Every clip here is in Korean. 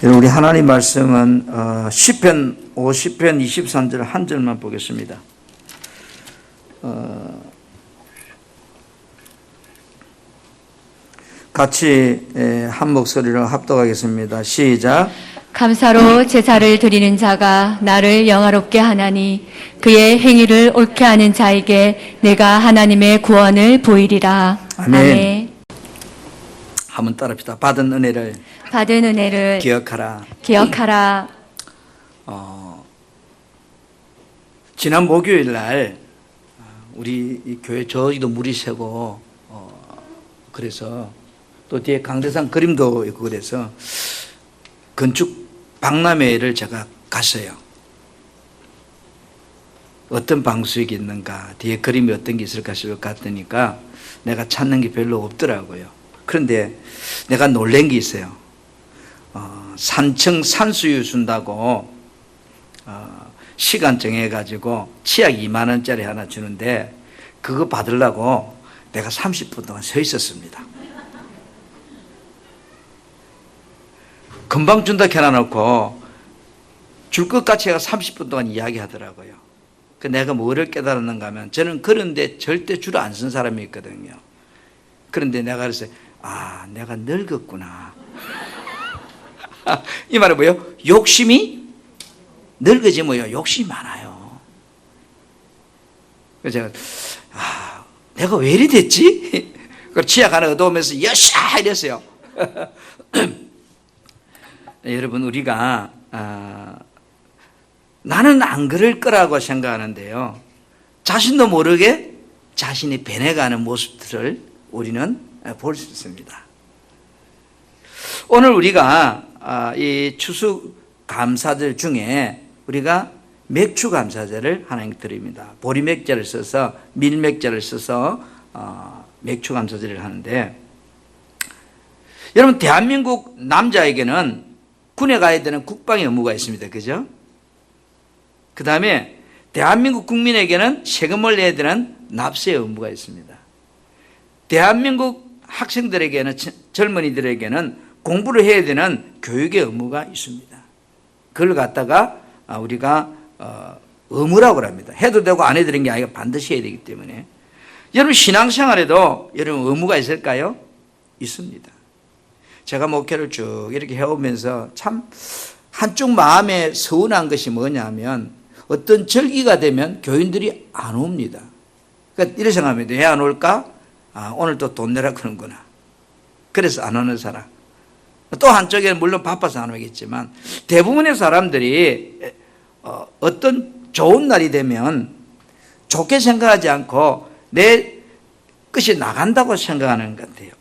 우리 하나님 말씀은 시편 50편 23절 한 절만 보겠습니다. 같이 한 목소리로 합독하겠습니다. 시작. 감사로 제사를 드리는 자가 나를 영화롭게 하나니 그의 행위를 옳게 하는 자에게 내가 하나님의 구원을 보이리라. 아멘. 한번 따라합시다. 받은 은혜를 기억하라. 지난 목요일 날 우리 이 교회 저기도 물이 새고 그래서 또 뒤에 강대상 그림도 있고 그래서 건축 박람회를 제가 갔어요. 어떤 방수익이 있는가, 뒤에 그림이 어떤 게 있을까 싶어 갔더니까 내가 찾는 게 별로 없더라고요. 그런데 내가 놀란 게 있어요. 산청 산수유 준다고 시간 정해가지고 치약 2만 원짜리 하나 주는데 그거 받으려고 내가 30분 동안 서 있었습니다. 금방 준다 해놔놓고 줄 것 같이 제가 30분 동안 이야기하더라고요. 그 내가 뭐를 깨달았는가 하면 저는 그런데 절대 줄 안 쓴 사람이 있거든요. 그런데 내가 그랬어요. 내가 늙었구나. 이 말은 뭐예요? 욕심이 늙어지 뭐예요? 욕심이 많아요. 그래서 제가 내가 왜 이리 됐지? 그걸 치약 하나 얻어오면서 여샤 이랬어요. 여러분 우리가 나는 안 그럴 거라고 생각하는데요, 자신도 모르게 자신이 변해가는 모습들을 우리는 볼 수 있습니다. 오늘 우리가 이 추수 감사절 중에 우리가 맥주 감사절을 하나님께 드립니다. 보리맥자를 써서 밀맥자를 써서 맥주 감사절을 하는데, 여러분 대한민국 남자에게는 군에 가야 되는 국방의 의무가 있습니다. 그죠? 그 다음에 대한민국 국민에게는 세금을 내야 되는 납세의 의무가 있습니다. 대한민국 학생들에게는, 젊은이들에게는 공부를 해야 되는 교육의 의무가 있습니다. 그걸 갖다가 우리가 의무라고 합니다. 해도 되고 안 해도 되는 게 아니라 반드시 해야 되기 때문에. 여러분 신앙생활에도 여러분 의무가 있을까요? 있습니다. 제가 목회를 쭉 이렇게 해오면서 참 한쪽 마음에 서운한 것이 뭐냐면 어떤 절기가 되면 교인들이 안 옵니다. 그러니까 이렇게 생각합니다. 왜 안 올까? 오늘 또 돈 내라 그러는구나. 그래서 안 오는 사람. 또 한쪽에는 물론 바빠서 안 오겠지만 대부분의 사람들이 어떤 좋은 날이 되면 좋게 생각하지 않고 내 것이 나간다고 생각하는 것 같아요.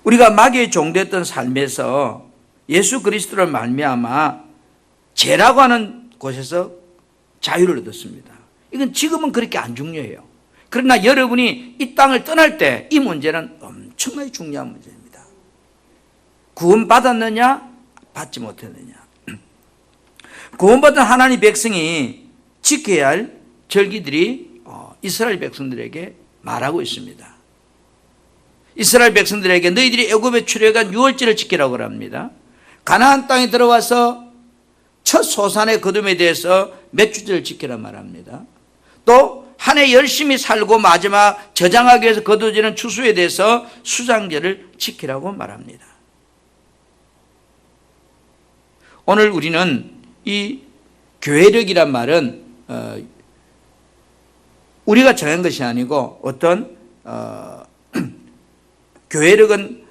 우리가 마귀의 종되었던 삶에서 예수 그리스도를 말미암아 죄라고 하는 곳에서 자유를 얻었습니다. 이건 지금은 그렇게 안 중요해요. 그러나 여러분이 이 땅을 떠날 때 이 문제는 엄청나게 중요한 문제입니다. 구원받았느냐 받지 못했느냐. 구원받은 하나님 백성이 지켜야 할 절기들이 이스라엘 백성들에게 말하고 있습니다. 이스라엘 백성들에게 너희들이 애굽에 출애굽한 유월절을 지키라고 합니다. 가나안 땅에 들어와서 첫 소산의 거둠에 대해서 맺주절을 지키라 말합니다. 또 한 해 열심히 살고 마지막 저장하기 위해서 거두어지는 추수에 대해서 수장절을 지키라고 말합니다. 오늘 우리는 이 교회력이란 말은 우리가 정한 것이 아니고 어떤 교회력은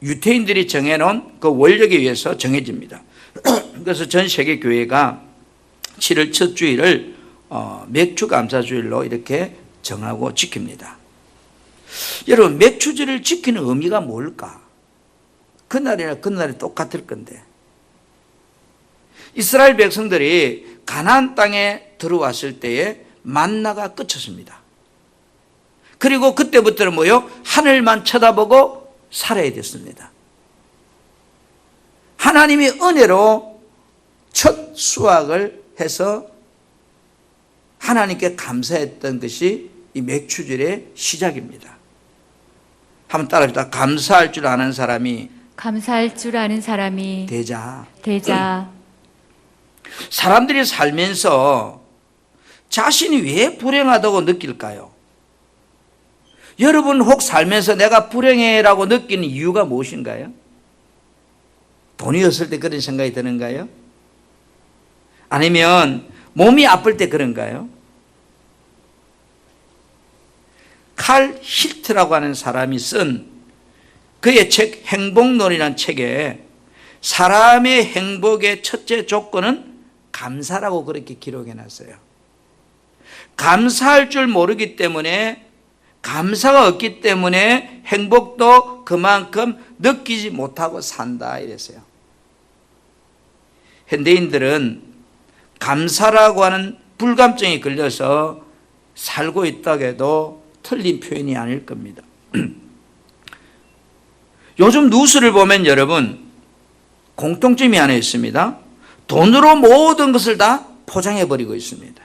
유태인들이 정해놓은 그 원력에 의해서 정해집니다. 그래서 전 세계 교회가 7월 첫 주일을 맥주 감사주일로 이렇게 정하고 지킵니다. 여러분 맥주절을 지키는 의미가 뭘까? 그날이나 그날이 똑같을 건데, 이스라엘 백성들이 가나안 땅에 들어왔을 때에 만나가 끝쳤습니다. 그리고 그때부터는 뭐요? 하늘만 쳐다보고 살아야 됐습니다. 하나님이 은혜로 첫 수확을 해서 하나님께 감사했던 것이 이 맥주절의 시작입니다. 한번 따라합시다. 감사할 줄 아는 사람이 감사할 줄 아는 사람이 되자. 되자. 사람들이 살면서 자신이 왜 불행하다고 느낄까요? 여러분 혹 살면서 내가 불행해라고 느끼는 이유가 무엇인가요? 돈이 없을 때 그런 생각이 드는가요? 아니면 몸이 아플 때 그런가요? 칼 힐트라고 하는 사람이 쓴 그의 책 행복론이라는 책에 사람의 행복의 첫째 조건은 감사라고 그렇게 기록해 놨어요. 감사할 줄 모르기 때문에, 감사가 없기 때문에 행복도 그만큼 느끼지 못하고 산다 이랬어요. 현대인들은 감사라고 하는 불감증이 걸려서 살고 있다고 해도 틀린 표현이 아닐 겁니다. 요즘 뉴스를 보면 여러분 공통점이 하나 있습니다. 돈으로 모든 것을 다 포장해버리고 있습니다.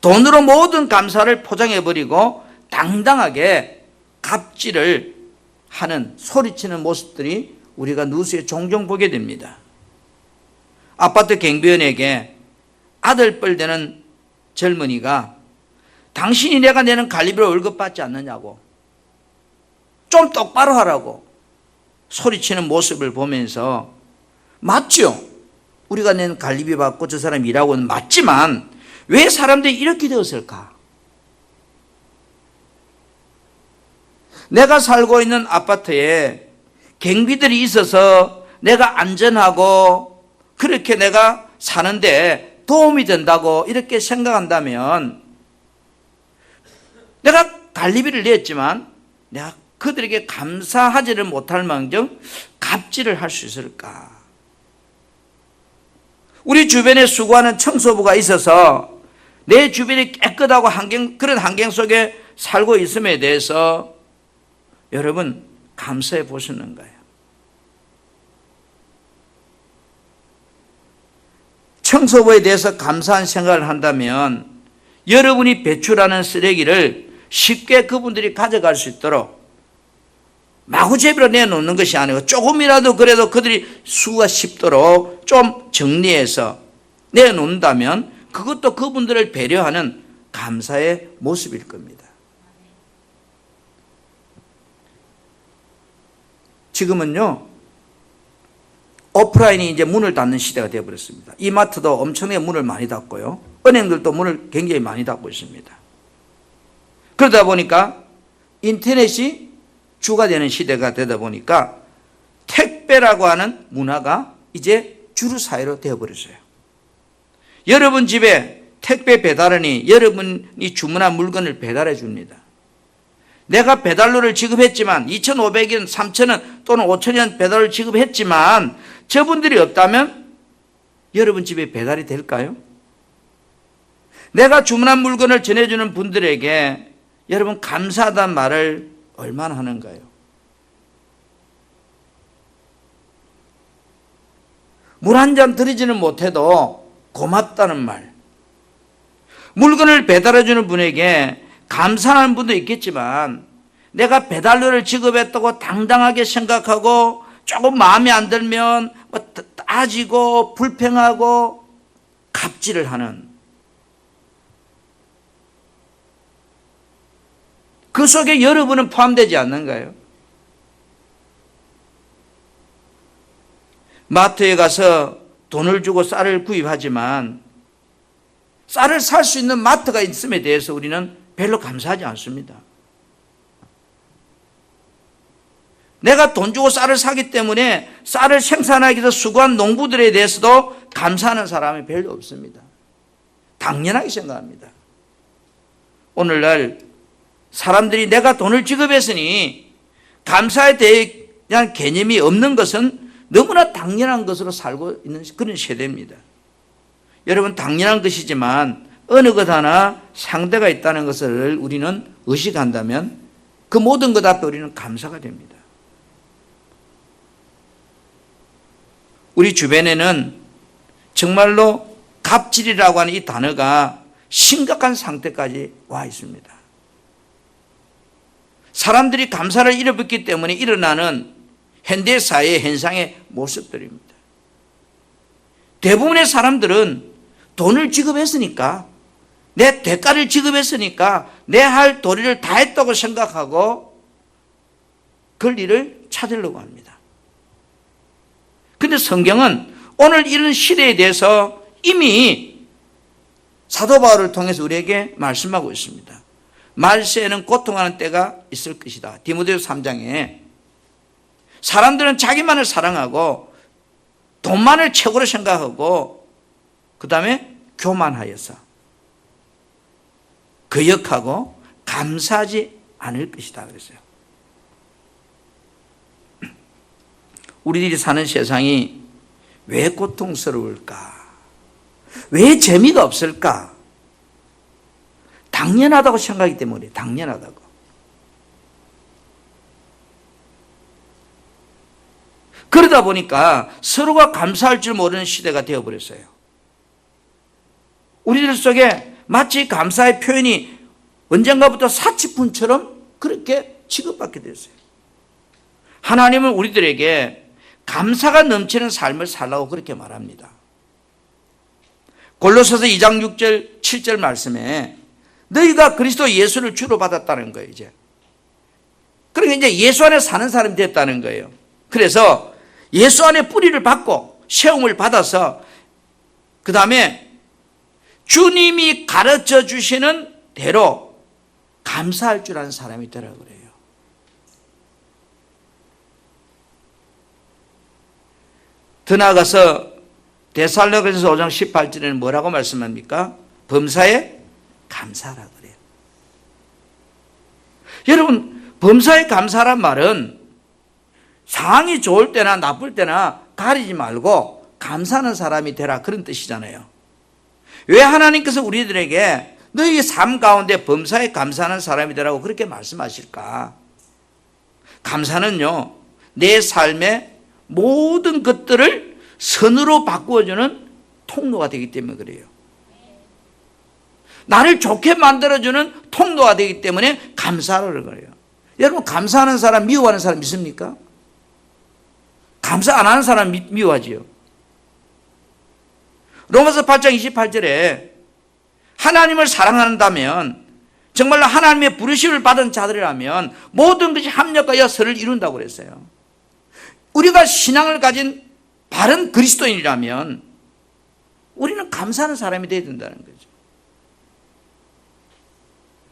돈으로 모든 감사를 포장해버리고 당당하게 갑질을 하는, 소리치는 모습들이 우리가 뉴스에 종종 보게 됩니다. 아파트 경비원에게 아들뻘 되는 젊은이가 당신이 내가 내는 관리비로 월급 받지 않느냐고, 좀 똑바로 하라고 소리치는 모습을 보면서, 맞죠? 우리가 낸 관리비 받고 저 사람이 일하고는 맞지만 왜 사람들이 이렇게 되었을까? 내가 살고 있는 아파트에 경비들이 있어서 내가 안전하고 그렇게 내가 사는데 도움이 된다고 이렇게 생각한다면, 내가 관리비를 냈지만 내가 그들에게 감사하지를 못할 망정 갑질을 할 수 있을까? 우리 주변에 수고하는 청소부가 있어서 내 주변이 깨끗하고 그런 환경 속에 살고 있음에 대해서 여러분 감사해 보시는가요? 청소부에 대해서 감사한 생각을 한다면 여러분이 배출하는 쓰레기를 쉽게 그분들이 가져갈 수 있도록 마구잡이로 내놓는 것이 아니고 조금이라도 그래도 그들이 수가 쉽도록 좀 정리해서 내놓는다면 그것도 그분들을 배려하는 감사의 모습일 겁니다. 지금은요, 오프라인이 이제 문을 닫는 시대가 되어버렸습니다. 이마트도 엄청나게 문을 많이 닫고요, 은행들도 문을 굉장히 많이 닫고 있습니다. 그러다 보니까 인터넷이 주가 되는 시대가 되다 보니까 택배라고 하는 문화가 이제 주류 사회로 되어버렸어요. 여러분 집에 택배 배달원이 여러분이 주문한 물건을 배달해 줍니다. 내가 배달료를 지급했지만 2,500원, 3,000원 또는 5,000원 배달을 지급했지만 저분들이 없다면 여러분 집에 배달이 될까요? 내가 주문한 물건을 전해주는 분들에게 여러분 감사하다는 말을 얼마나 하는가요? 물 한 잔 드리지는 못해도 고맙다는 말, 물건을 배달해주는 분에게 감사하는 분도 있겠지만 내가 배달료를 지급했다고 당당하게 생각하고 조금 마음에 안 들면 따지고 불평하고 갑질을 하는, 그 속에 여러분은 포함되지 않는가요? 마트에 가서 돈을 주고 쌀을 구입하지만 쌀을 살 수 있는 마트가 있음에 대해서 우리는 별로 감사하지 않습니다. 내가 돈 주고 쌀을 사기 때문에 쌀을 생산하기 위해서 수고한 농부들에 대해서도 감사하는 사람이 별로 없습니다. 당연하게 생각합니다. 오늘날 사람들이 내가 돈을 지급했으니 감사에 대한 개념이 없는 것은 너무나 당연한 것으로 살고 있는 그런 세대입니다. 여러분, 당연한 것이지만 어느 것 하나 상대가 있다는 것을 우리는 의식한다면 그 모든 것 앞에 우리는 감사가 됩니다. 우리 주변에는 정말로 갑질이라고 하는 이 단어가 심각한 상태까지 와 있습니다. 사람들이 감사를 잃어버렸기 때문에 일어나는 현대 사회의 현상의 모습들입니다. 대부분의 사람들은 돈을 지급했으니까, 내 대가를 지급했으니까 내 할 도리를 다 했다고 생각하고 권리를 찾으려고 합니다. 그런데 성경은 오늘 이런 시대에 대해서 이미 사도 바울을 통해서 우리에게 말씀하고 있습니다. 말세에는 고통하는 때가 있을 것이다. 디모데후서 3장에 사람들은 자기만을 사랑하고 돈만을 최고로 생각하고 그 다음에 교만하여서 거역하고 감사하지 않을 것이다 그랬어요. 우리들이 사는 세상이 왜 고통스러울까? 왜 재미가 없을까? 당연하다고 생각하기 때문에 당연하다고. 그러다 보니까 서로가 감사할 줄 모르는 시대가 되어버렸어요. 우리들 속에 마치 감사의 표현이 언젠가부터 사치품처럼 그렇게 취급받게 됐어요. 하나님은 우리들에게 감사가 넘치는 삶을 살라고 그렇게 말합니다. 골로새서 2장 6절 7절 말씀에 너희가 그리스도 예수를 주로 받았다는 거예요. 이제 그러니까 이제 예수 안에 사는 사람이 됐다는 거예요. 그래서 예수 안에 뿌리를 받고 세움을 받아서 그 다음에 주님이 가르쳐 주시는 대로 감사할 줄 아는 사람이 되라고 그래요. 더 나아가서 데살로니가서 5장 18절에는 뭐라고 말씀합니까? 범사에 감사하라 그래요. 여러분, 범사에 감사란 말은 상황이 좋을 때나 나쁠 때나 가리지 말고 감사하는 사람이 되라 그런 뜻이잖아요. 왜 하나님께서 우리들에게 너희 삶 가운데 범사에 감사하는 사람이 되라고 그렇게 말씀하실까? 감사는요, 내 삶의 모든 것들을 선으로 바꾸어주는 통로가 되기 때문에 그래요. 나를 좋게 만들어주는 통로가 되기 때문에 감사를 그래요. 여러분, 감사하는 사람, 미워하는 사람 있습니까? 감사 안 하는 사람 미워하지요. 로마서 8장 28절에 하나님을 사랑한다면, 정말로 하나님의 부르심을 받은 자들이라면 모든 것이 합력하여 선을 이룬다고 그랬어요. 우리가 신앙을 가진 바른 그리스도인이라면 우리는 감사하는 사람이 되어야 된다는 거죠.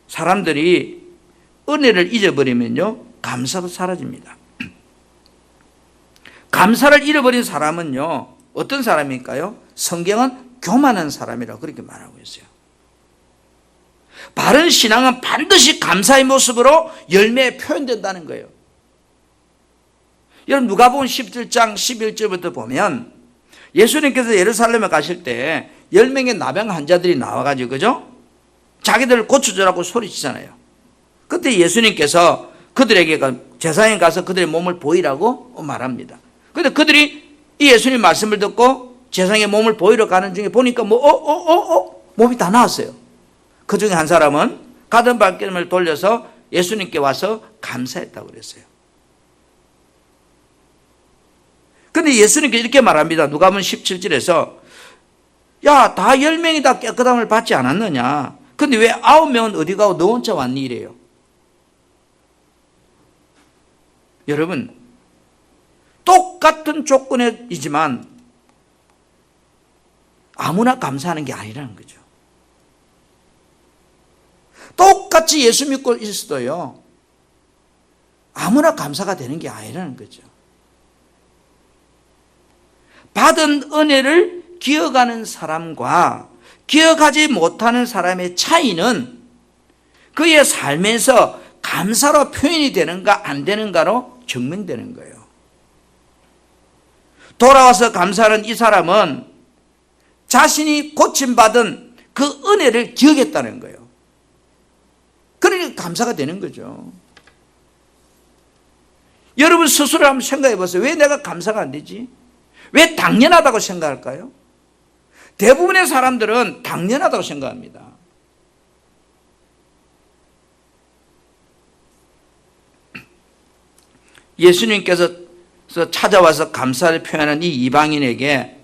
사람들이 은혜를 잊어버리면요, 감사도 사라집니다. 감사를 잃어버린 사람은요, 어떤 사람일까요? 성경은 교만한 사람이라고 그렇게 말하고 있어요. 바른 신앙은 반드시 감사의 모습으로 열매에 표현된다는 거예요. 여러분, 누가복음 17장 11절부터 보면 예수님께서 예루살렘에 가실 때 10명의 나병 환자들이 나와가지고, 그죠? 자기들을 고쳐주라고 소리치잖아요. 그때 예수님께서 그들에게 제사장에 가서 그들의 몸을 보이라고 말합니다. 그런데 그들이 이 예수님 말씀을 듣고 제사장의 몸을 보이러 가는 중에 보니까 몸이 다 나았어요. 그 중에 한 사람은 가던 발걸음을 돌려서 예수님께 와서 감사했다고 그랬어요. 근데 예수님께서 이렇게 말합니다. 누가복음 17절에서 야, 다 10명이 다 깨끗함을 받지 않았느냐? 근데 왜 9명은 어디 가고 너 혼자 왔니? 이래요. 여러분, 똑같은 조건이지만 아무나 감사하는 게 아니라는 거죠. 똑같이 예수 믿고 있어도요, 아무나 감사가 되는 게 아니라는 거죠. 받은 은혜를 기억하는 사람과 기억하지 못하는 사람의 차이는 그의 삶에서 감사로 표현이 되는가 안 되는가로 증명되는 거예요. 돌아와서 감사하는 이 사람은 자신이 고침받은 그 은혜를 기억했다는 거예요. 그러니까 감사가 되는 거죠. 여러분 스스로 한번 생각해 보세요. 왜 내가 감사가 안 되지? 왜 당연하다고 생각할까요? 대부분의 사람들은 당연하다고 생각합니다. 예수님께서 찾아와서 감사를 표현한 이 이방인에게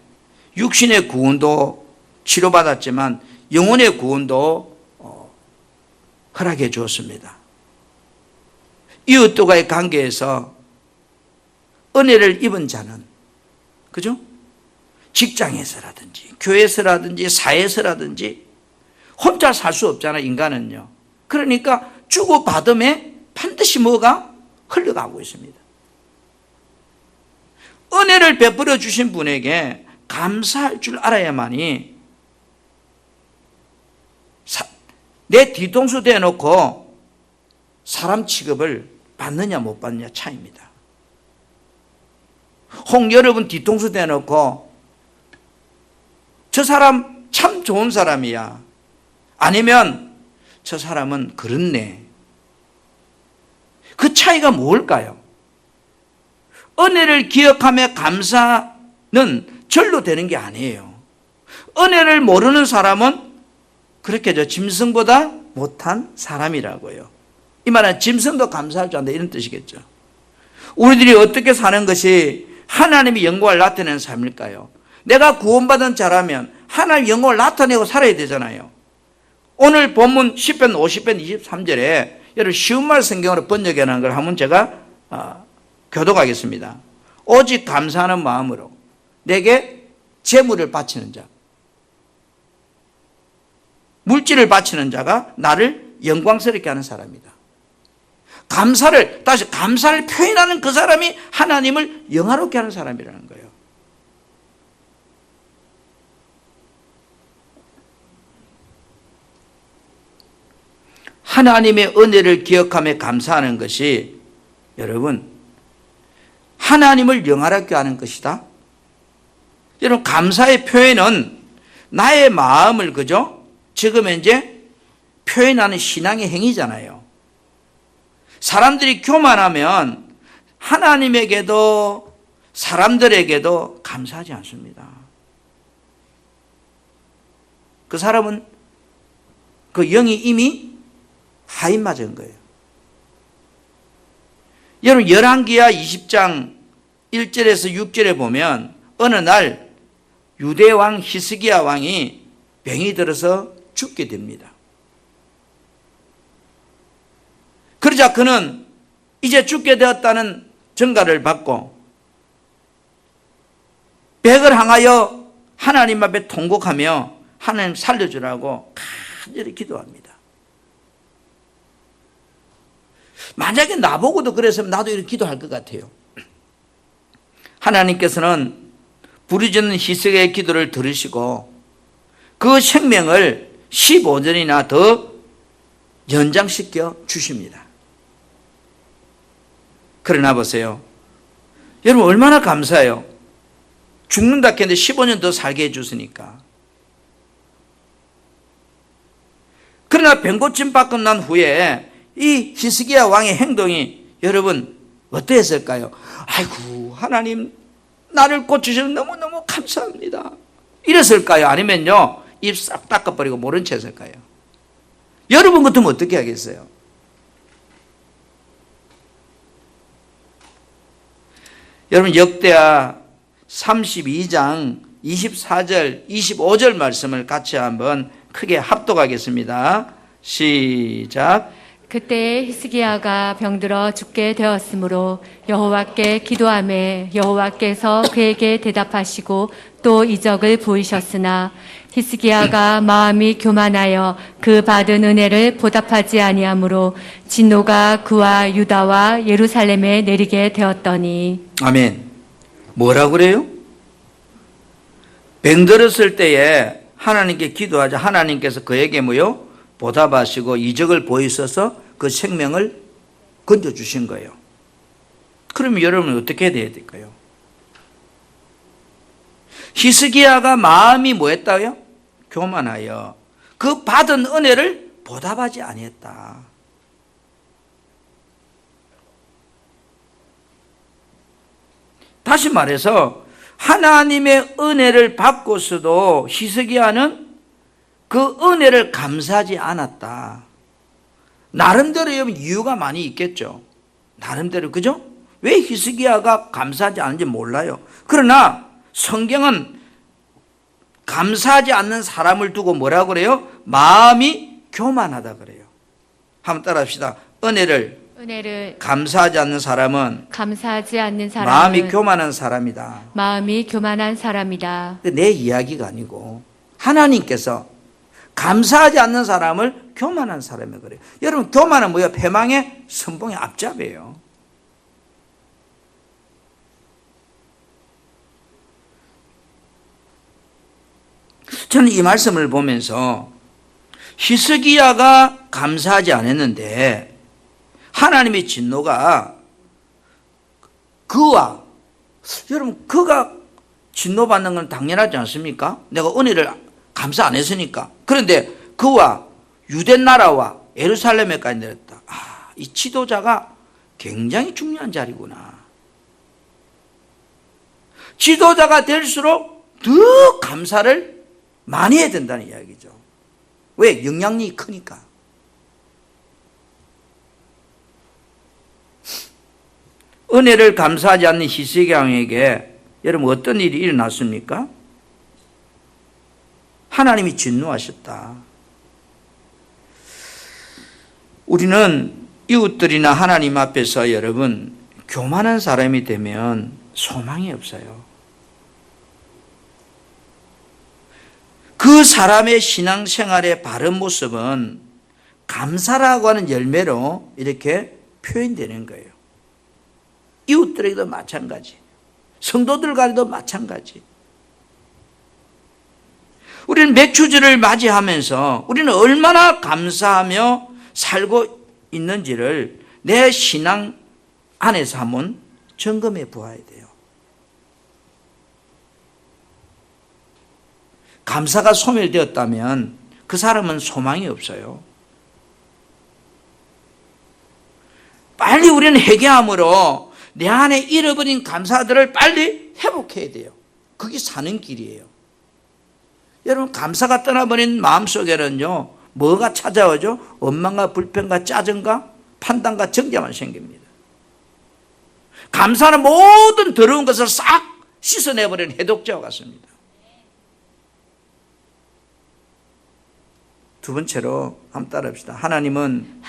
육신의 구원도 치료받았지만 영혼의 구원도 허락해 주었습니다. 이웃과의 관계에서 은혜를 입은 자는, 그죠? 직장에서라든지 교회에서라든지 사회에서라든지 혼자 살 수 없잖아, 인간은요. 그러니까 주고받음에 반드시 뭐가 흘러가고 있습니다. 은혜를 베풀어 주신 분에게 감사할 줄 알아야만이 내 뒤통수 대놓고 사람 취급을 받느냐 못 받느냐 차이입니다. 여러분 뒤통수 대놓고 저 사람 참 좋은 사람이야, 아니면 저 사람은 그렇네, 그 차이가 뭘까요? 은혜를 기억하며 감사는 절로 되는 게 아니에요. 은혜를 모르는 사람은 그렇게 짐승보다 못한 사람이라고요. 이 말은 짐승도 감사할 줄 안다, 이런 뜻이겠죠. 우리들이 어떻게 사는 것이 하나님의 영광을 나타내는 삶일까요? 내가 구원받은 자라면 하나님의 영광을 나타내고 살아야 되잖아요. 오늘 본문 10편 50편 23절에 여러분 쉬운 말 성경으로 번역해 놓은 걸 한번 제가 교독하겠습니다. 오직 감사하는 마음으로 내게 재물을 바치는 자, 물질을 바치는 자가 나를 영광스럽게 하는 사람이다. 감사를 표현하는 그 사람이 하나님을 영화롭게 하는 사람이라는 거예요. 하나님의 은혜를 기억하며 감사하는 것이 여러분 하나님을 영화롭게 하는 것이다. 여러분 감사의 표현은 나의 마음을, 그죠? 지금 이제 표현하는 신앙의 행위잖아요. 사람들이 교만하면 하나님에게도 사람들에게도 감사하지 않습니다. 그 사람은 그 영이 이미 하인 맞은 거예요. 여러분 열왕기하 20장 1절에서 6절에 보면 어느 날 유대 왕 히스기야 왕이 병이 들어서 죽게 됩니다. 그러자 그는 이제 죽게 되었다는 전가를 받고 백을 향하여 하나님 앞에 통곡하며 하나님 살려주라고 간절히 기도합니다. 만약에 나보고도 그랬으면 나도 이렇게 기도할 것 같아요. 하나님께서는 부르짖는 히스기야의 기도를 들으시고 그 생명을 15년이나 더 연장시켜 주십니다. 그러나 보세요. 여러분 얼마나 감사해요. 죽는다 했는데 15년 더 살게 해주시니까. 그러나 병고침 받고 난 후에 이 히스기야 왕의 행동이 여러분 어떠했을까요? 아이고 하나님 나를 고치셔서 너무너무 감사합니다, 이랬을까요? 아니면요 입 싹 닦아버리고 모른 채 했을까요? 여러분 같으면 어떻게 하겠어요? 여러분 역대하 32장 24절 25절 말씀을 같이 한번 크게 합독하겠습니다. 시작. 그때 히스기야가 병들어 죽게 되었으므로 여호와께 기도하매 여호와께서 그에게 대답하시고 또 이적을 보이셨으나 히스기야가 마음이 교만하여 그 받은 은혜를 보답하지 아니하므로 진노가 그와 유다와 예루살렘에 내리게 되었더니. 아멘. 뭐라 그래요? 병들었을 때에 하나님께 기도하자 하나님께서 그에게 뭐요? 보답하시고 이적을 보이셔서 그 생명을 건져주신 거예요. 그러면 여러분은 어떻게 해야 될까요? 히스기야가 마음이 뭐했다고요? 교만하여 그 받은 은혜를 보답하지 아니했다. 다시 말해서 하나님의 은혜를 받고서도 히스기야는 그 은혜를 감사하지 않았다. 나름대로 이유가 많이 있겠죠. 나름대로, 그죠? 왜 히스기야가 감사하지 않은지 몰라요. 그러나 성경은 감사하지 않는 사람을 두고 뭐라고 그래요? 마음이 교만하다 그래요. 한번 따라합시다. 은혜를 감사하지 않는 사람은 감사하지 않는 마음이 사람은 교만한 사람이다. 마음이 교만한 사람이다. 내 이야기가 아니고 하나님께서 감사하지 않는 사람을 교만한 사람이 그래요. 여러분, 교만은 뭐예요? 패망의 선봉의 앞잡이에요. 저는 이 말씀을 보면서 히스기야가 감사하지 않았는데 하나님의 진노가 그와, 여러분, 그가 진노받는 건 당연하지 않습니까? 내가 은혜를 감사 안 했으니까. 그런데 그와 유대 나라와 예루살렘에까지 내렸다. 이 지도자가 굉장히 중요한 자리구나. 지도자가 될수록 더 감사를 많이 해야 된다는 이야기죠. 왜? 영향력이 크니까. 은혜를 감사하지 않는 히스기야 왕에게 여러분 어떤 일이 일어났습니까? 하나님이 진노하셨다. 우리는 이웃들이나 하나님 앞에서 여러분 교만한 사람이 되면 소망이 없어요. 그 사람의 신앙생활의 바른 모습은 감사라고 하는 열매로 이렇게 표현되는 거예요. 이웃들에게도 마찬가지, 성도들과도 마찬가지. 우리는 맥주절을 맞이하면서 우리는 얼마나 감사하며 살고 있는지를 내 신앙 안에서 한번 점검해 보아야 돼요. 감사가 소멸되었다면 그 사람은 소망이 없어요. 빨리 우리는 회개함으로 내 안에 잃어버린 감사들을 빨리 회복해야 돼요. 그게 사는 길이에요. 여러분, 감사가 떠나버린 마음속에는요, 뭐가 찾아오죠? 원망과 불평과 짜증과 판단과 정죄만 생깁니다. 감사는 모든 더러운 것을 싹 씻어내버리는 해독제와 같습니다. 두 번째로 한번 따라합시다. 하나님은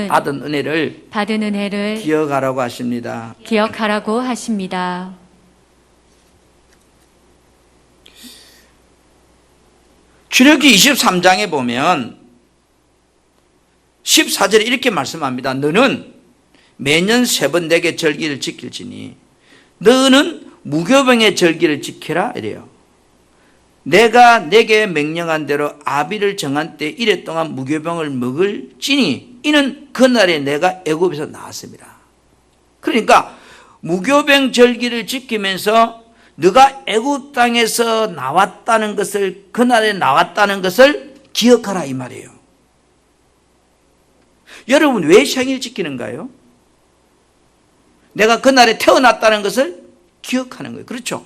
받은 은혜를 기억하라고 하십니다. 기억하라고 하십니다. 출애굽기 23장에 보면 14절에 이렇게 말씀합니다. 너는 매년 3번 내게 절기를 지킬지니 너는 무교병의 절기를 지키라 이래요. 내가 내게 명령한 대로 아비를 정한 때 이래 동안 무교병을 먹을지니 이는 그날에 내가 애굽에서 나왔습니다. 그러니까 무교병 절기를 지키면서 네가 애굽 땅에서 나왔다는 것을, 그날에 나왔다는 것을 기억하라 이 말이에요. 여러분, 왜 생일 지키는가요? 내가 그날에 태어났다는 것을 기억하는 거예요. 그렇죠?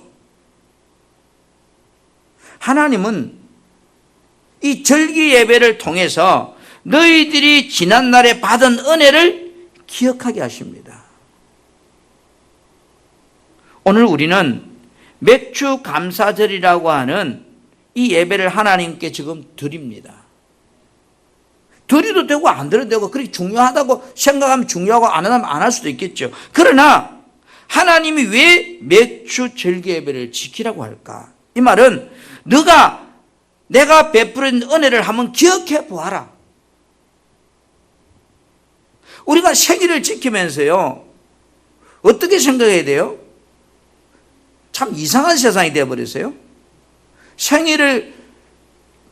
하나님은 이 절기 예배를 통해서 너희들이 지난날에 받은 은혜를 기억하게 하십니다. 오늘 우리는 맥주 감사절이라고 하는 이 예배를 하나님께 지금 드립니다. 드려도 되고 안 드려도 되고 그렇게 중요하다고 생각하면 중요하고 안 하면 안 할 수도 있겠죠. 그러나 하나님이 왜 맥주 절기 예배를 지키라고 할까? 이 말은 내가 베푸는 은혜를 한번 기억해 보아라. 우리가 생일을 지키면서요, 어떻게 생각해야 돼요? 참 이상한 세상이 되어버렸어요. 생일을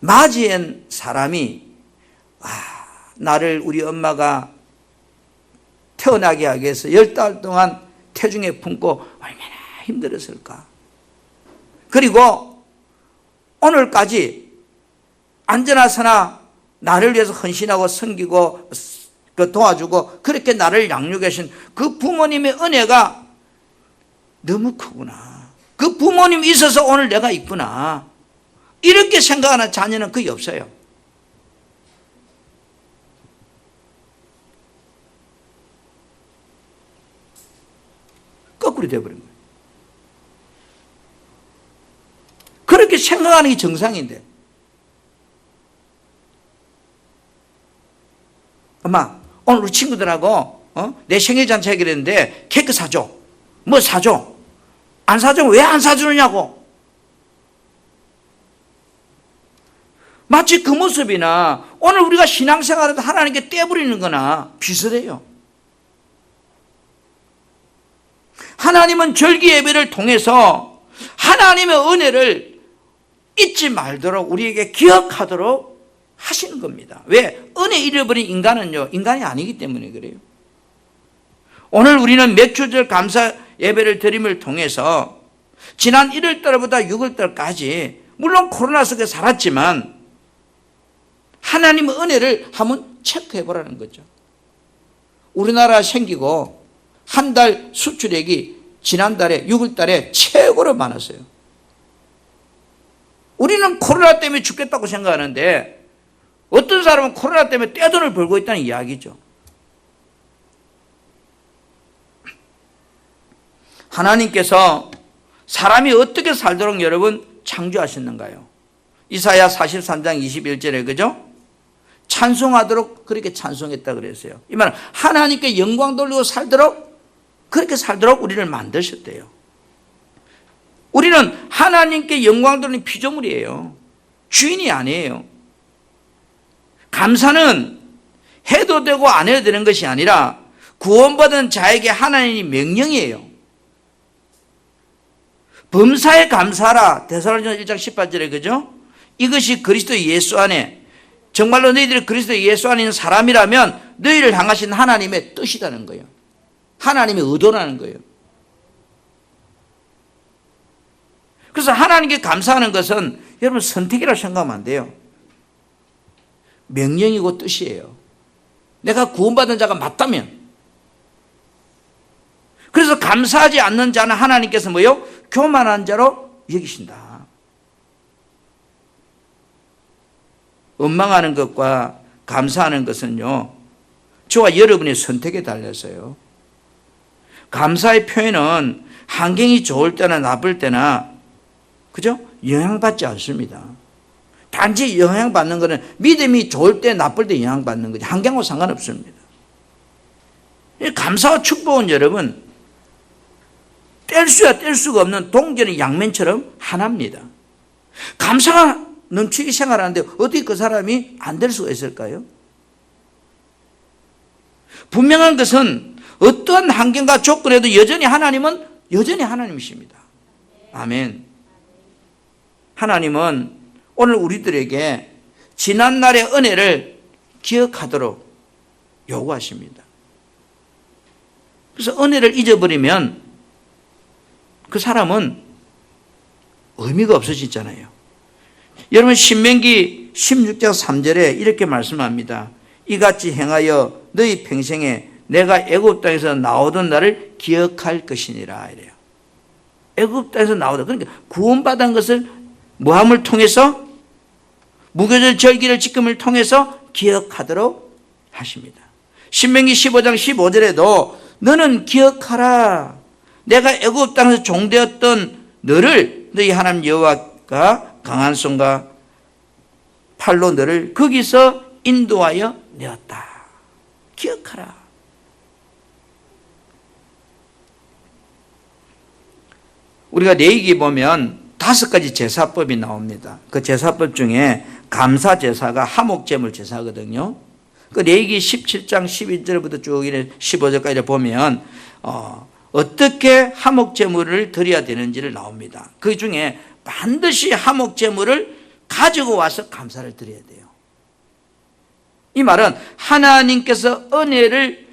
맞이한 사람이 나를 우리 엄마가 태어나게 하기 위해서 10달 동안 태중에 품고 얼마나 힘들었을까. 그리고 오늘까지 안전하서나 나를 위해서 헌신하고 섬기고 도와주고 그렇게 나를 양육해 주신 그 부모님의 은혜가 너무 크구나. 그 부모님이 있어서 오늘 내가 있구나. 이렇게 생각하는 자녀는 거의 없어요. 거꾸로 되어버린 거예요. 그렇게 생각하는 게 정상인데. 엄마, 오늘 우리 친구들하고 내 생일잔치 하기로 했는데 케이크 사줘. 뭐 사줘? 안 사주면 왜 안 사주느냐고. 마치 그 모습이나 오늘 우리가 신앙생활에도 하나님께 떼부리는 거나 비슷해요. 하나님은 절기 예배를 통해서 하나님의 은혜를 잊지 말도록 우리에게 기억하도록 하시는 겁니다. 왜? 은혜 잃어버린 인간은요, 인간이 아니기 때문에 그래요. 오늘 우리는 맥주절 감사 예배를 드림을 통해서 지난 1월달부터 6월달까지 물론 코로나 속에 살았지만 하나님의 은혜를 한번 체크해 보라는 거죠. 우리나라 생기고 한 달 수출액이 지난달에 6월달에 최고로 많았어요. 우리는 코로나 때문에 죽겠다고 생각하는데 어떤 사람은 코로나 때문에 떼돈을 벌고 있다는 이야기죠. 하나님께서 사람이 어떻게 살도록 여러분 창조하셨는가요? 이사야 43장 21절에 그죠? 찬송하도록 그렇게 찬송했다 그랬어요. 이 말은 하나님께 영광 돌리고 살도록 그렇게 살도록 우리를 만드셨대요. 우리는 하나님께 영광 돌리는 피조물이에요. 주인이 아니에요. 감사는 해도 되고 안 해도 되는 것이 아니라 구원받은 자에게 하나님이 명령이에요. 범사에 감사하라. 데살로니가서 1장 18절에 그죠? 이것이 그리스도 예수 안에 정말로 너희들이 그리스도 예수 안에 있는 사람이라면 너희를 향하신 하나님의 뜻이라는 거예요. 하나님의 의도라는 거예요. 그래서 하나님께 감사하는 것은 여러분 선택이라고 생각하면 안 돼요. 명령이고 뜻이에요. 내가 구원받은 자가 맞다면. 그래서 감사하지 않는 자는 하나님께서 뭐요? 교만한 자로 여기신다. 원망하는 것과 감사하는 것은요, 저와 여러분의 선택에 달려서요. 감사의 표현은 환경이 좋을 때나 나쁠 때나 그죠? 영향받지 않습니다. 단지 영향받는 것은 믿음이 좋을 때 나쁠 때 영향받는 거지 환경과 상관없습니다. 감사와 축복은 여러분 뗄 수야 뗄 수가 없는 동전의 양면처럼 하나입니다. 감사가 넘치게 생활하는데 어떻게 그 사람이 안 될 수가 있을까요? 분명한 것은 어떠한 환경과 조건에도 여전히 하나님은 여전히 하나님이십니다. 아멘. 하나님은 오늘 우리들에게 지난날의 은혜를 기억하도록 요구하십니다. 그래서 은혜를 잊어버리면 그 사람은 의미가 없어지잖아요. 여러분 신명기 16장 3절에 이렇게 말씀합니다. 이같이 행하여 너희 평생에 내가 애굽 땅에서 나오던 날을 기억할 것이니라 이래요. 애굽 땅에서 나오다. 그러니까 구원받은 것을 모함을 통해서 무교절 절기를 지킴을 통해서 기억하도록 하십니다. 신명기 15장 15절에도 너는 기억하라. 내가 애굽 땅에서 종되었던 너를 너희 하나님 여호와가 강한 손과 팔로 너를 거기서 인도하여 내었다. 기억하라. 우리가 레위기 보면 5가지 제사법이 나옵니다. 그 제사법 중에 감사 제사가 화목제물 제사거든요. 그 레위기 17장 11절부터 쭉 15절까지 보면 어떻게 화목제물을 드려야 되는지를 나옵니다. 그 중에 반드시 화목제물을 가지고 와서 감사를 드려야 돼요. 이 말은 하나님께서 은혜를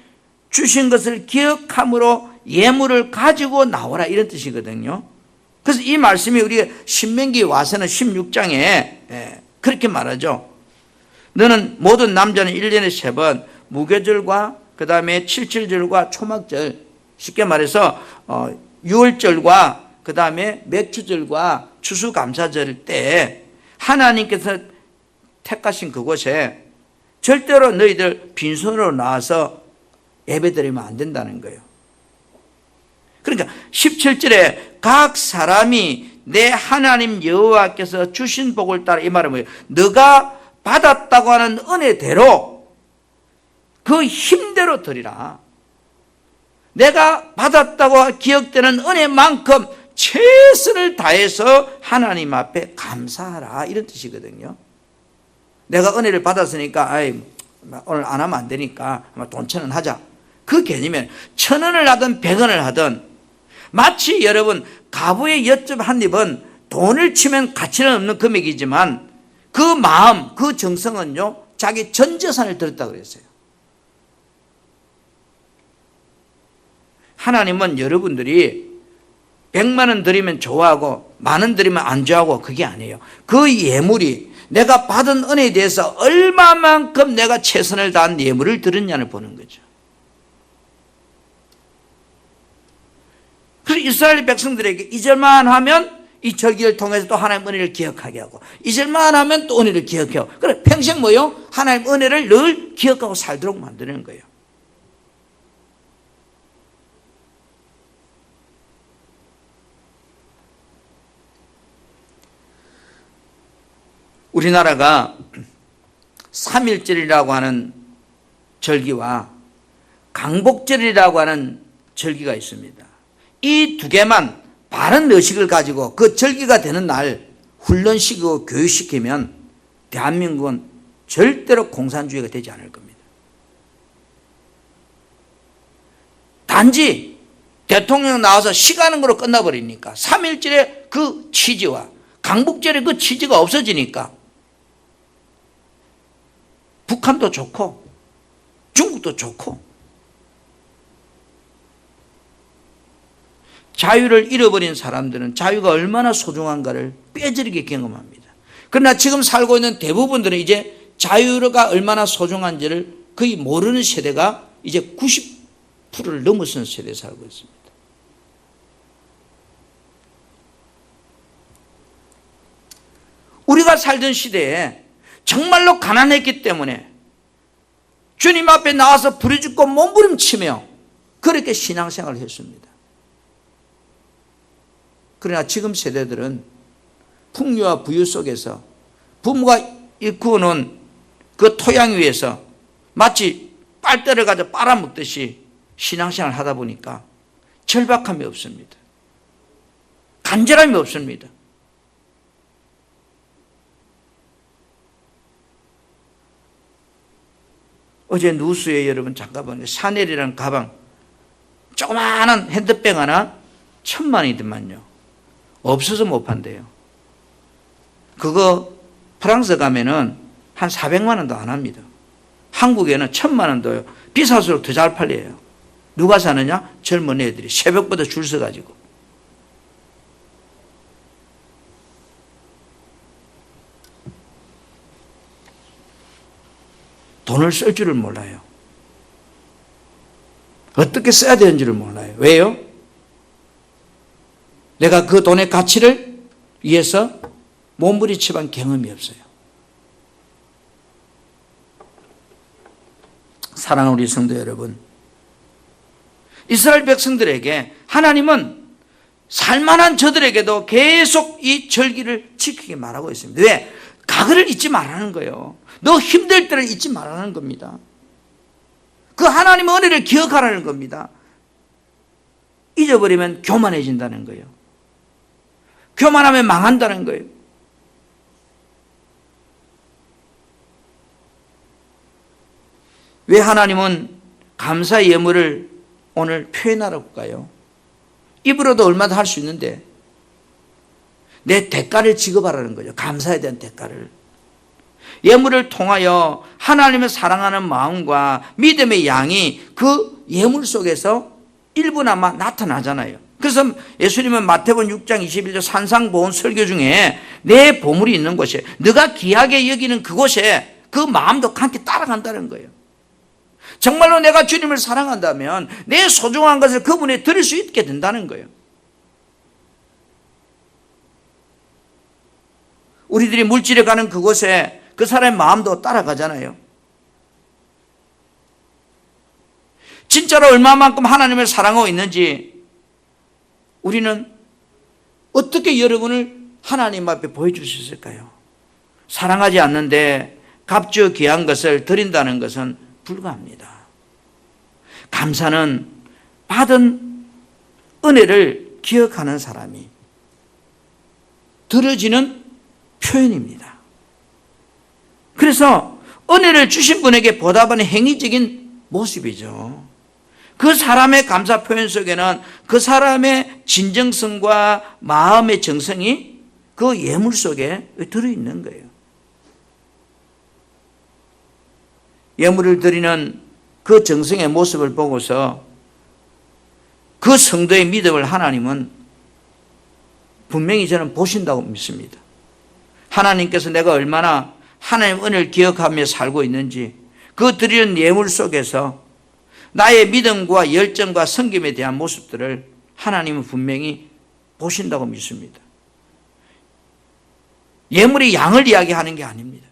주신 것을 기억함으로 예물을 가지고 나오라 이런 뜻이거든요. 그래서 이 말씀이 우리가 신명기 와서는 16장에 그렇게 말하죠. 너는 모든 남자는 1년에 3번 무교절과 그 다음에 77절과 초막절, 쉽게 말해서 6월절과 그 다음에 맥주절과 추수감사절 때 하나님께서 택하신 그곳에 절대로 너희들 빈손으로 나와서 예배드리면 안 된다는 거예요. 그러니까 17절에 각 사람이 내 하나님 여호와께서 주신 복을 따라, 이 말은 뭐예요? 너가 받았다고 하는 은혜대로 그 힘대로 드리라. 내가 받았다고 기억되는 은혜만큼 최선을 다해서 하나님 앞에 감사하라, 이런 뜻이거든요. 내가 은혜를 받았으니까 오늘 안 하면 안 되니까 돈 1,000원 하자, 그 개념이면 1,000원을 하든 100원을 하든, 마치 여러분 가부의 엿집 한 입은 돈을 치면 가치는 없는 금액이지만 그 마음, 그 정성은요 자기 전 재산을 들었다고 그랬어요. 하나님은 여러분들이 100만 원 드리면 좋아하고 만 원 드리면 안 좋아하고 그게 아니에요. 그 예물이 내가 받은 은혜에 대해서 얼마만큼 내가 최선을 다한 예물을 드렸냐를 보는 거죠. 그래서 이스라엘 백성들에게 이 절만 하면 이 절기를 통해서 또 하나님 은혜를 기억하게 하고, 이 절만 하면 또 은혜를 기억해요. 그래 평생 뭐요? 하나님 은혜를 늘 기억하고 살도록 만드는 거예요. 우리나라가 3.1절이라고 하는 절기와 강복절이라고 하는 절기가 있습니다. 이 두 개만 바른 의식을 가지고 그 절기가 되는 날 훈련시키고 교육시키면 대한민국은 절대로 공산주의가 되지 않을 겁니다. 단지 대통령 나와서 시가는 거로 끝나버리니까 3.1절의 그 취지와 강복절의 그 취지가 없어지니까 북한도 좋고 중국도 좋고 자유를 잃어버린 사람들은 자유가 얼마나 소중한가를 뼈저리게 경험합니다. 그러나 지금 살고 있는 대부분들은 이제 자유가 얼마나 소중한지를 거의 모르는 세대가 이제 90%를 넘어선 세대에 살고 있습니다. 우리가 살던 시대에 정말로 가난했기 때문에 주님 앞에 나와서 부르짖고 몸부림치며 그렇게 신앙생활을 했습니다. 그러나 지금 세대들은 풍요와 부유 속에서 부모가 일구어놓은 그 토양 위에서 마치 빨대를 가져 빨아먹듯이 신앙생활을 하다 보니까 절박함이 없습니다. 간절함이 없습니다. 어제 뉴스에 여러분 잠깐 보는데 샤넬이라는 가방, 조그마한 핸드백 하나 1,000만 원이더만요. 없어서 못 판대요. 그거 프랑스 가면은 한 400만 원도 안 합니다. 한국에는 1,000만 원도요. 비쌀수록 더 잘 팔려요. 누가 사느냐? 젊은 애들이 새벽부터 줄 서가지고. 돈을 쓸 줄을 몰라요. 어떻게 써야 되는지를 몰라요. 왜요? 내가 그 돈의 가치를 위해서 몸부림쳐본 경험이 없어요. 사랑하는 우리 성도 여러분, 이스라엘 백성들에게 하나님은 살만한 저들에게도 계속 이 절기를 지키게 말하고 있습니다. 왜? 가글을 잊지 말라는 거예요. 너 힘들 때를 잊지 말라는 겁니다. 그 하나님의 은혜를 기억하라는 겁니다. 잊어버리면 교만해진다는 거예요. 교만하면 망한다는 거예요. 왜 하나님은 감사 예물을 오늘 표현하라고 할까요? 입으로도 얼마나 할 수 있는데 내 대가를 지급하라는 거죠. 감사에 대한 대가를. 예물을 통하여 하나님을 사랑하는 마음과 믿음의 양이 그 예물 속에서 일부나마 나타나잖아요. 그래서 예수님은 마태복음 6장 21절 산상보훈 설교 중에 내 보물이 있는 곳에, 네가 귀하게 여기는 그곳에 그 마음도 함께 따라간다는 거예요. 정말로 내가 주님을 사랑한다면 내 소중한 것을 그분에 드릴 수 있게 된다는 거예요. 우리들이 물질에 가는 그곳에 그 사람의 마음도 따라가잖아요. 진짜로 얼마만큼 하나님을 사랑하고 있는지 우리는 어떻게 여러분을 하나님 앞에 보여줄 수 있을까요? 사랑하지 않는데 값지어 귀한 것을 드린다는 것은 불가합니다. 감사는 받은 은혜를 기억하는 사람이 들어지는 표현입니다. 그래서 은혜를 주신 분에게 보답하는 행위적인 모습이죠. 그 사람의 감사 표현 속에는 그 사람의 진정성과 마음의 정성이 그 예물 속에 들어있는 거예요. 예물을 드리는 그 정성의 모습을 보고서 그 성도의 믿음을 하나님은 분명히 저는 보신다고 믿습니다. 하나님께서 내가 얼마나 하나님 은혜를 기억하며 살고 있는지 그 드리는 예물 속에서 나의 믿음과 열정과 섬김에 대한 모습들을 하나님은 분명히 보신다고 믿습니다. 예물의 양을 이야기하는 게 아닙니다.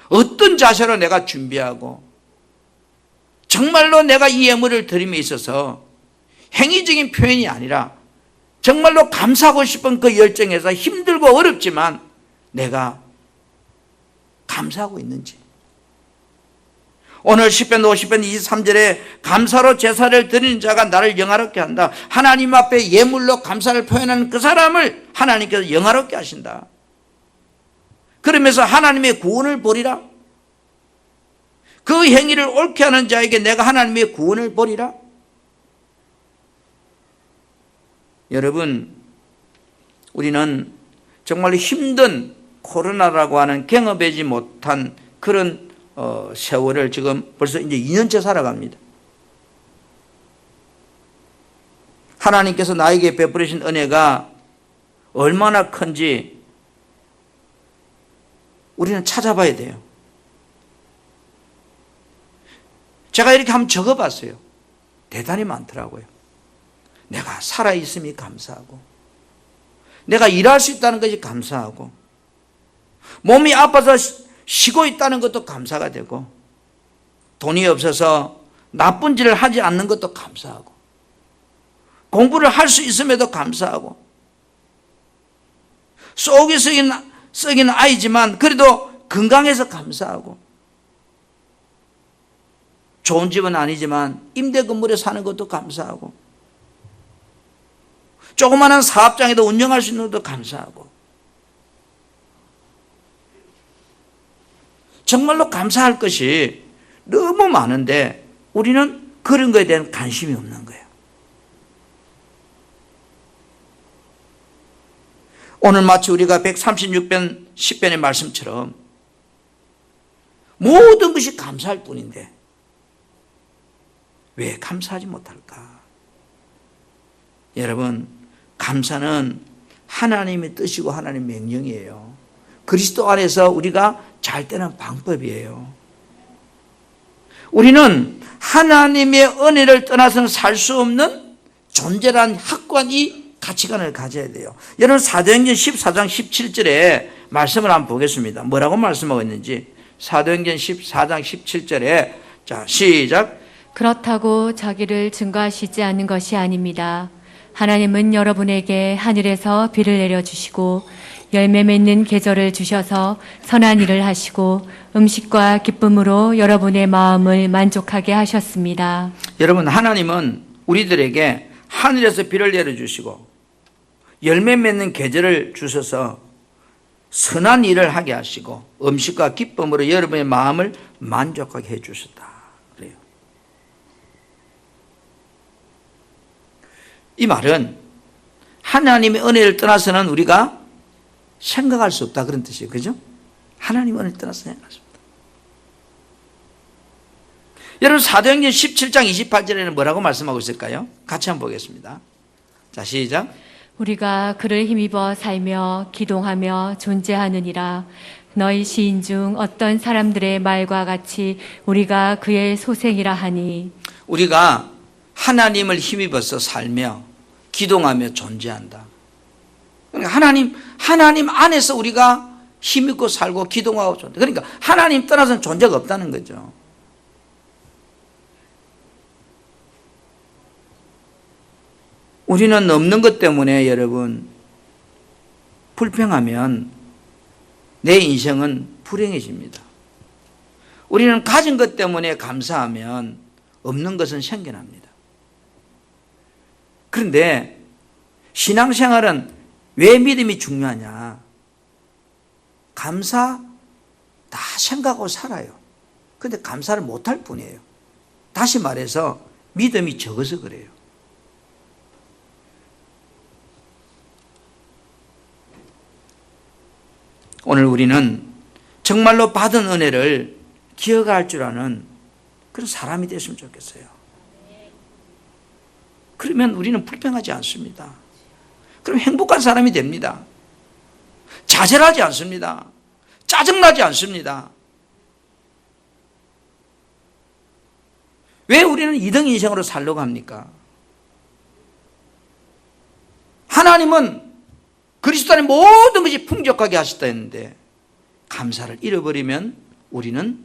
어떤 자세로 내가 준비하고 정말로 내가 이 예물을 드림에 있어서 행위적인 표현이 아니라 정말로 감사하고 싶은 그 열정에서 힘들고 어렵지만 내가 감사하고 있는지. 오늘 10편 50편 23절에 감사로 제사를 드리는 자가 나를 영화롭게 한다. 하나님 앞에 예물로 감사를 표현하는 그 사람을 하나님께서 영화롭게 하신다. 그러면서 하나님의 구원을 보리라. 그 행위를 옳게 하는 자에게 내가 하나님의 구원을 보리라. 여러분, 우리는 정말 힘든 코로나라고 하는 경험하지 못한 그런 세월을 지금 벌써 이제 2년째 살아갑니다. 하나님께서 나에게 베풀으신 은혜가 얼마나 큰지 우리는 찾아봐야 돼요. 제가 이렇게 한번 적어봤어요. 대단히 많더라고요. 내가 살아있음이 감사하고, 내가 일할 수 있다는 것이 감사하고, 몸이 아파서 쉬고 있다는 것도 감사가 되고, 돈이 없어서 나쁜 짓을 하지 않는 것도 감사하고, 공부를 할 수 있음에도 감사하고, 속이 썩인 아이지만 그래도 건강해서 감사하고, 좋은 집은 아니지만 임대 건물에 사는 것도 감사하고, 조그마한 사업장에도 운영할 수 있는 것도 감사하고, 정말로 감사할 것이 너무 많은데 우리는 그런 것에 대한 관심이 없는 거예요. 오늘 마치 우리가 136편 10편의 말씀처럼 모든 것이 감사할 뿐인데 왜 감사하지 못할까? 여러분, 감사는 하나님의 뜻이고 하나님의 명령이에요. 그리스도 안에서 우리가 잘 되는 방법이에요. 우리는 하나님의 은혜를 떠나서는 살 수 없는 존재란 확고한 이 가치관을 가져야 돼요. 여러분, 사도행전 14장 17절에 말씀을 한번 보겠습니다. 뭐라고 말씀하고 있는지. 사도행전 14장 17절에 자, 시작. 그렇다고 자기를 증거하시지 않는 것이 아닙니다. 하나님은 여러분에게 하늘에서 비를 내려주시고 열매 맺는 계절을 주셔서 선한 일을 하시고 음식과 기쁨으로 여러분의 마음을 만족하게 하셨습니다. 여러분, 하나님은 우리들에게 하늘에서 비를 내려주시고 열매 맺는 계절을 주셔서 선한 일을 하게 하시고 음식과 기쁨으로 여러분의 마음을 만족하게 해주셨다. 그래요. 이 말은 하나님의 은혜를 떠나서는 우리가 생각할 수 없다, 그런 뜻이에요. 그죠? 하나님의 은혜를 떠나서 생각할 수 없다. 여러분, 사도행전 17장 28절에는 뭐라고 말씀하고 있을까요? 같이 한번 보겠습니다. 자, 시작. 우리가 그를 힘입어 살며 기동하며 존재하느니라. 너희 시인 중 어떤 사람들의 말과 같이 우리가 그의 소생이라 하니. 우리가 하나님을 힘입어서 살며 기동하며 존재한다. 그러니까 하나님 안에서 우리가 힘입고 살고 기동하고 존재. 그러니까 하나님 떠나서는 존재가 없다는 거죠. 우리는 없는 것 때문에 여러분 불평하면 내 인생은 불행해집니다. 우리는 가진 것 때문에 감사하면 없는 것은 생겨납니다. 그런데 신앙생활은 왜 믿음이 중요하냐? 감사 다 생각하고 살아요. 그런데 감사를 못할 뿐이에요. 다시 말해서 믿음이 적어서 그래요. 오늘 우리는 정말로 받은 은혜를 기억할 줄 아는 그런 사람이 됐으면 좋겠어요. 그러면 우리는 불평하지 않습니다. 그럼 행복한 사람이 됩니다. 좌절하지 않습니다. 짜증나지 않습니다. 왜 우리는 2등 인생으로 살려고 합니까? 하나님은 그리스도 안에 모든 것이 풍족하게 하셨다 했는데 감사를 잃어버리면 우리는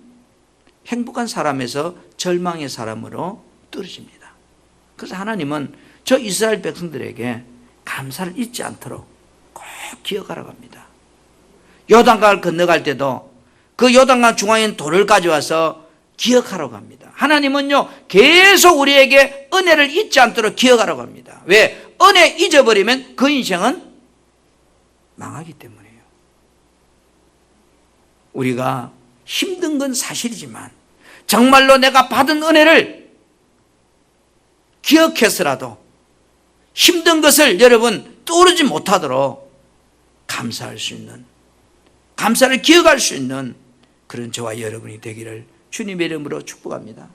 행복한 사람에서 절망의 사람으로 떨어집니다. 그래서 하나님은 저 이스라엘 백성들에게 감사를 잊지 않도록 꼭 기억하라고 합니다. 요단강을 건너갈 때도 그 요단강 중앙에 있는 돌을 가져와서 기억하라고 합니다. 하나님은요 계속 우리에게 은혜를 잊지 않도록 기억하라고 합니다. 왜? 은혜 잊어버리면 그 인생은 망하기 때문이에요. 우리가 힘든 건 사실이지만 정말로 내가 받은 은혜를 기억해서라도 힘든 것을 여러분 떠오르지 못하도록 감사할 수 있는, 감사를 기억할 수 있는 그런 저와 여러분이 되기를 주님의 이름으로 축복합니다.